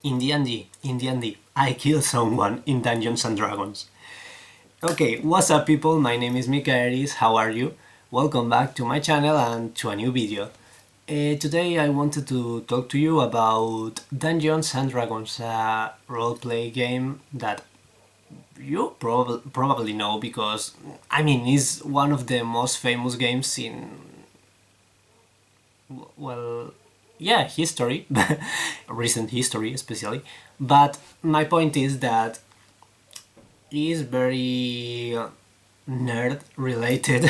In D&D, I kill someone in Dungeons and Dragons. Okay, what's up people, my name is Micaerys, how are you? Welcome back to my channel and to a new video. Today I wanted to talk to you about Dungeons and Dragons, a roleplay game that you probably know because, it's one of the most famous games in, well, yeah, history, recent history especially. But my point is that it is very nerd related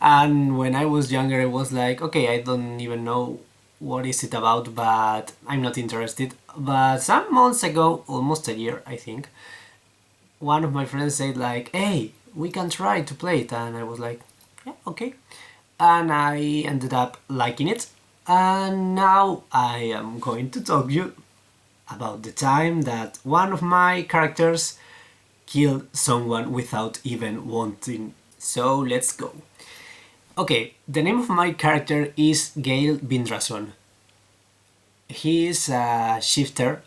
and when I was younger I was like, okay, I don't even know what is it about, but I'm not interested. But some months ago, almost a year I think, one of my friends said like, hey, we can try to play it, and I was like, yeah, okay. And I ended up liking it, and now I am going to talk you about the time that one of my characters killed someone without even wanting. So let's go. Okay, the name of my character is Gale Bindrason. He is a shifter,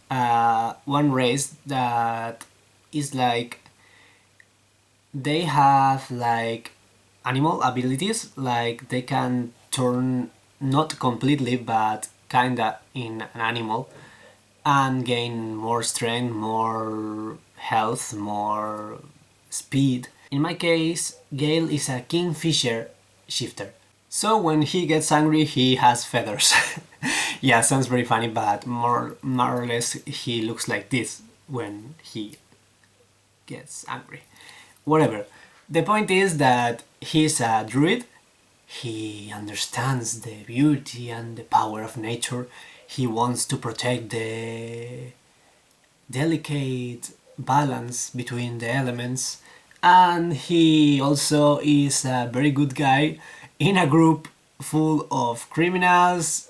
one race that is like, they have like animal abilities, like they can turn not completely but kinda in an animal and gain more strength, more health, more speed. In my case, Gale is a kingfisher shifter. So when he gets angry, he has feathers. Yeah, sounds very funny, but more or less he looks like this when he gets angry. Whatever. The point is that he's a druid. He understands the beauty and the power of nature. He wants to protect the delicate balance between the elements, and he also is a very good guy in a group full of criminals,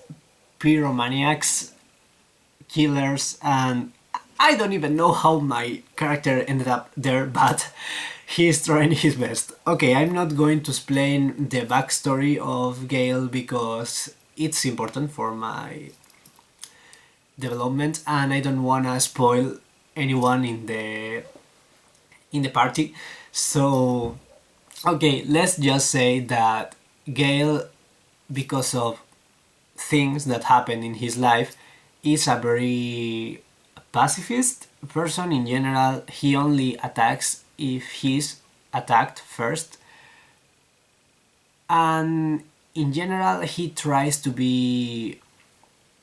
pyromaniacs, killers, and I don't even know how my character ended up there, but he's trying his best. Okay, I'm not going to explain the backstory of Gale because it's important for my development and I don't wanna spoil anyone in the party. So okay, let's just say that Gale, because of things that happen in his life, is a very pacifist person in general. He only attacks if he's attacked first, and in general he tries to be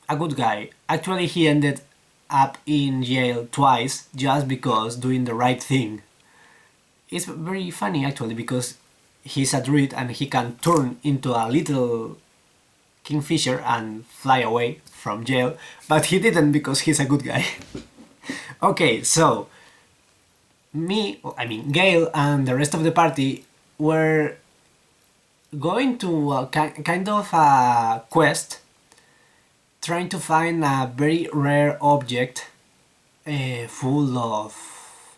a good guy. Actually, he ended up in jail twice just because doing the right thing. It's very funny actually because he's a druid and he can turn into a little kingfisher and fly away from jail, but he didn't because he's a good guy. Okay, so Gale and the rest of the party were going to a kind of a quest trying to find a very rare object full of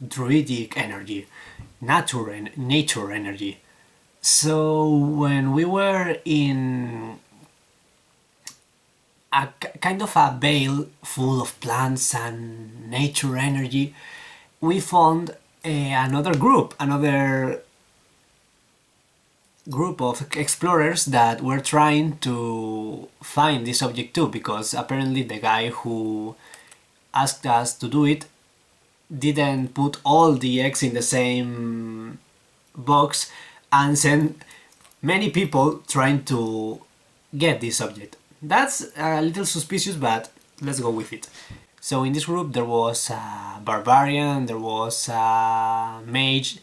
druidic energy, nature energy. So when we were in a kind of a vale full of plants and nature energy, we found another group of explorers that were trying to find this object too, because apparently the guy who asked us to do it didn't put all the eggs in the same box and sent many people trying to get this object. That's a little suspicious, but let's go with it. So in this group there was a barbarian, there was a mage,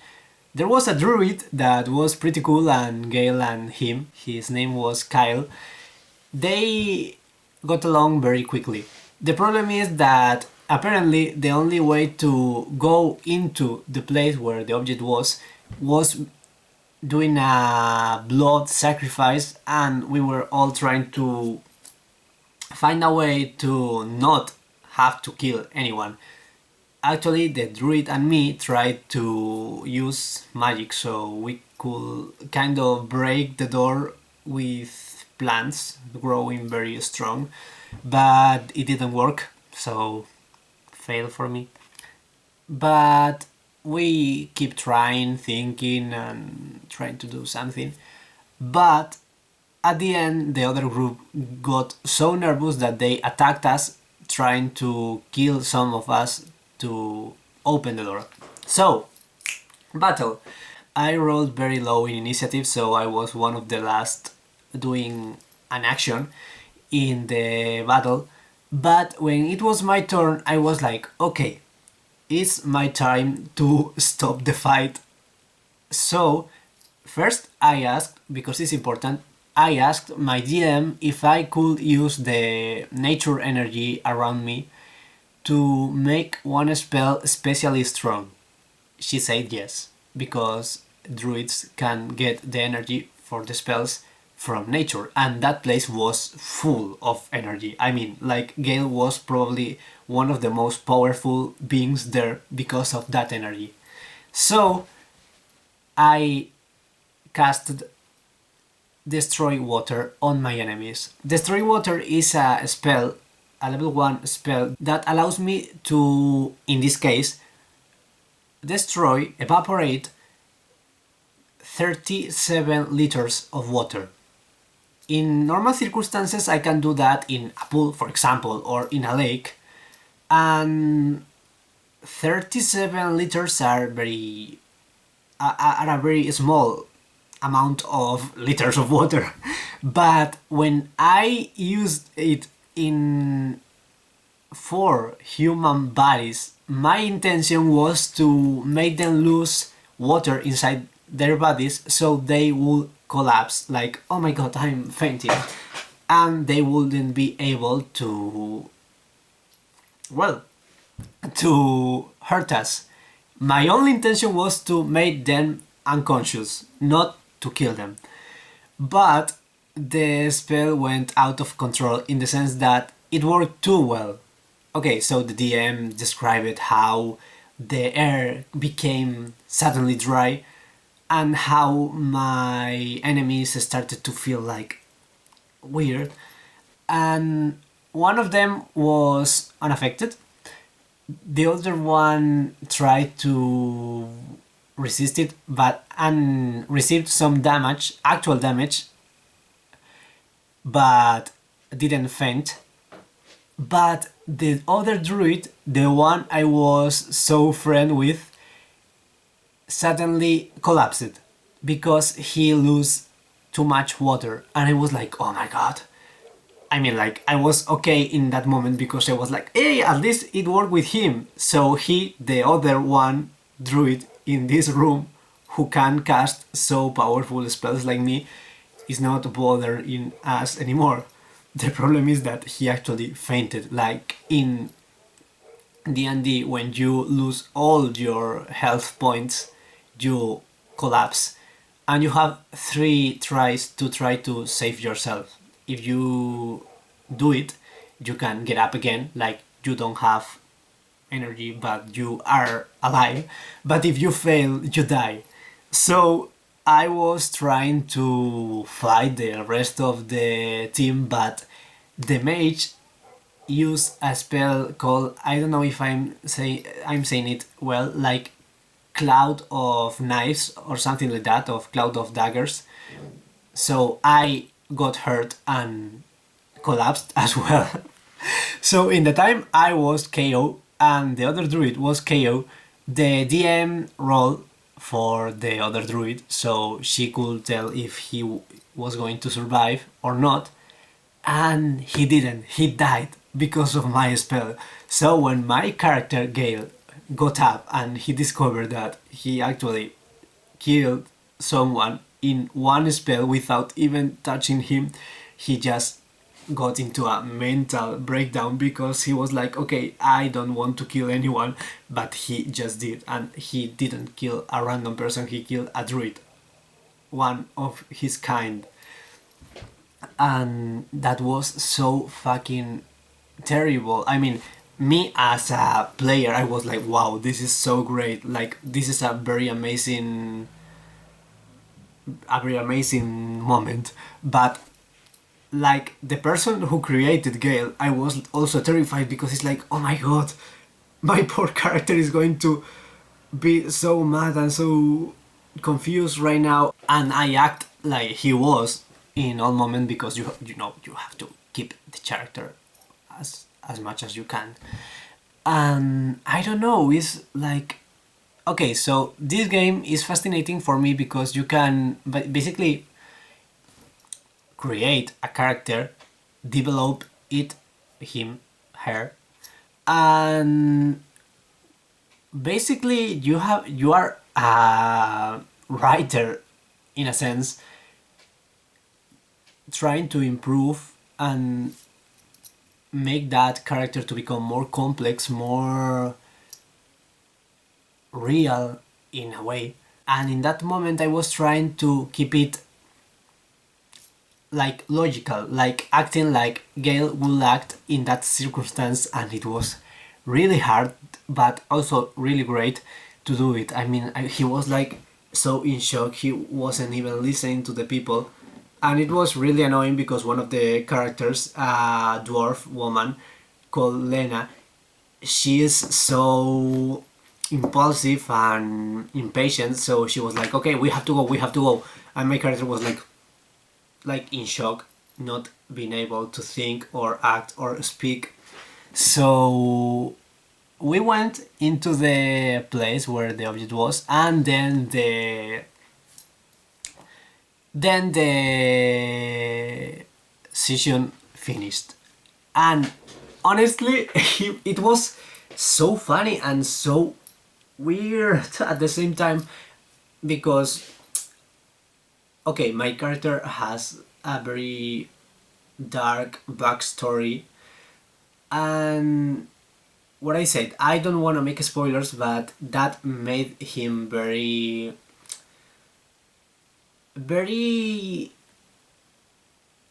there was a druid that was pretty cool, and Gale and him, his name was Kyle, they got along very quickly. The problem is that apparently the only way to go into the place where the object was doing a blood sacrifice, and we were all trying to find a way to not have to kill anyone. Actually, the druid and me tried to use magic so we could kind of break the door with plants growing very strong, but it didn't work, so fail for me. But we keep trying, thinking, and trying to do something. But at the end, the other group got so nervous that they attacked us, trying to kill some of us to open the door. So, battle. I rolled very low in initiative, so I was one of the last doing an action in the battle. But when it was my turn, I was like, okay, it's my time to stop the fight. So, first I asked, because it's important, I asked my GM if I could use the nature energy around me to make one spell especially strong. She said yes, because druids can get the energy for the spells from nature, and that place was full of energy. I mean, like, Gale was probably one of the most powerful beings there because of that energy. So I casted Destroy Water on my enemies. Destroy Water is a spell, a level 1 spell, that allows me to, in this case, destroy, evaporate 37 liters of water. In normal circumstances, I can do that in a pool, for example, or in a lake, and 37 liters are a very small amount of liters of water. But when I used it in 4 human bodies, my intention was to make them lose water inside their bodies so they would collapse, like, oh my god, I'm fainting, and they wouldn't be able to, well, to hurt us. My only intention was to make them unconscious, not to kill them. But the spell went out of control in the sense that it worked too well. Okay, so the DM described how the air became suddenly dry and how my enemies started to feel like weird, and one of them was unaffected. The other one tried to resist it, but and received some damage, actual damage, but didn't faint. But the other druid, the one I was so friend with, suddenly collapsed because he lost too much water, and I was like, oh my god. I mean, like, I was okay in that moment because I was like, hey, at least it worked with him. So he, the other one druid in this room who can cast so powerful spells like me, is not bothering us anymore. The problem is that he actually fainted, like in D&D, when you lose all your health points, you collapse, and you have 3 tries to try to save yourself. If you do it, you can get up again, like you don't have energy but you are alive, but if you fail, you die. So I was trying to fight the rest of the team, but the mage used a spell called, I don't know if I'm saying it well, like Cloud of Knives or something like that, of Cloud of Daggers. So I got hurt and collapsed as well. So in the time I was KO and the other druid was KO, the DM rolled for the other druid so she could tell if he was going to survive or not, and he didn't. He died because of my spell. So when my character Gale got up and he discovered that he actually killed someone in one spell without even touching him, he just got into a mental breakdown because he was like, okay, I don't want to kill anyone, but he just did, and he didn't kill a random person, he killed a druid, one of his kind. And that was so fucking terrible. I mean, me as a player, I was like, wow, this is so great, like this is a very amazing moment. But like the person who created Gale, I was also terrified because it's like, oh my god, my poor character is going to be so mad and so confused right now, and I act like he was in all moment because you know you have to keep the character as much as you can. And I don't know, it's like, okay, so this game is fascinating for me because you can basically create a character, develop it, him, her, and basically you are a writer in a sense, trying to improve and make that character to become more complex, more real in a way. And in that moment I was trying to keep it like logical, like acting like Gale would act in that circumstance, and it was really hard but also really great to do it. I mean, he was like so in shock, he wasn't even listening to the people, and it was really annoying because one of the characters, a dwarf woman called Lena, she is so impulsive and impatient, so she was like, okay, we have to go, we have to go, and my character was like in shock, not being able to think or act or speak. So we went into the place where the object was, and then the session finished. And honestly, it was so funny and so weird at the same time because, okay, my character has a very dark backstory, and what I said, I don't want to make spoilers, but that made him very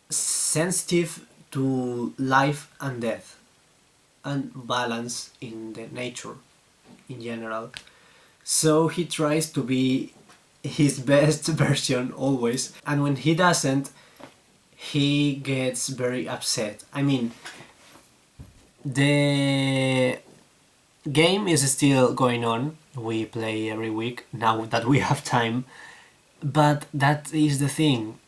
sensitive to life and death and balance in the nature in general. So he tries to be his best version always, and when he doesn't, he gets very upset. I mean, the game is still going on, we play every week now that we have time, but that is the thing.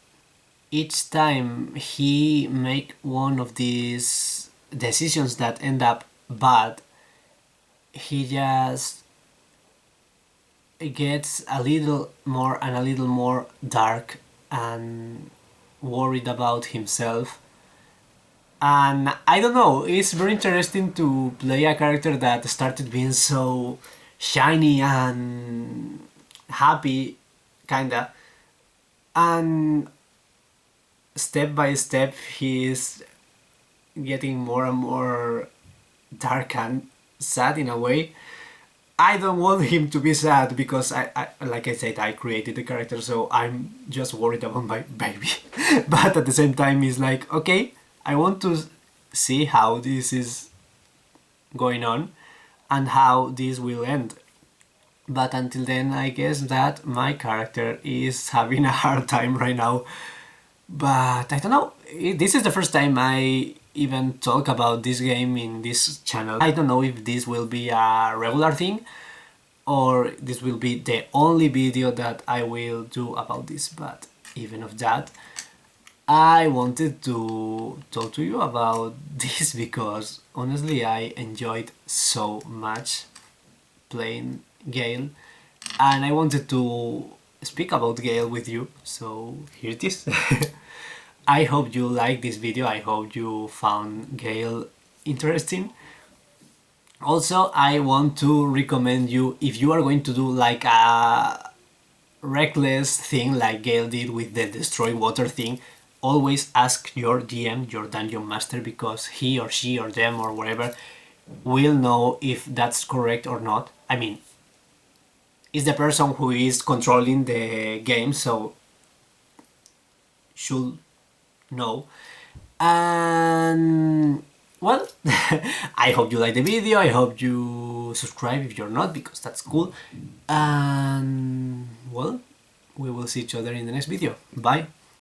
Each time he make one of these decisions that end up bad, he just gets a little more and a little more dark and worried about himself. And I don't know, it's very interesting to play a character that started being so shiny and happy, kinda, and step by step he's getting more and more dark and sad in a way. I don't want him to be sad because I like I said, I created the character, so I'm just worried about my baby. But at the same time, it's like, okay, I want to see how this is going on and how this will end. But until then, I guess that my character is having a hard time right now. But I don't know, this is the first time I even talk about this game in this channel. I don't know if this will be a regular thing or this will be the only video that I will do about this, but even of that, I wanted to talk to you about this because honestly I enjoyed so much playing Gale, and I wanted to speak about Gale with you, so here it is. I hope you liked this video, I hope you found Gale interesting. Also, I want to recommend you, if you are going to do like a reckless thing like Gale did with the destroy water thing, always ask your DM, your dungeon master, because he or she or them or whatever will know if that's correct or not. I mean, it's the person who is controlling the game, so should know. And well, I hope you like the video, I hope you subscribe if you're not, because that's cool. And well, we will see each other in the next video. Bye!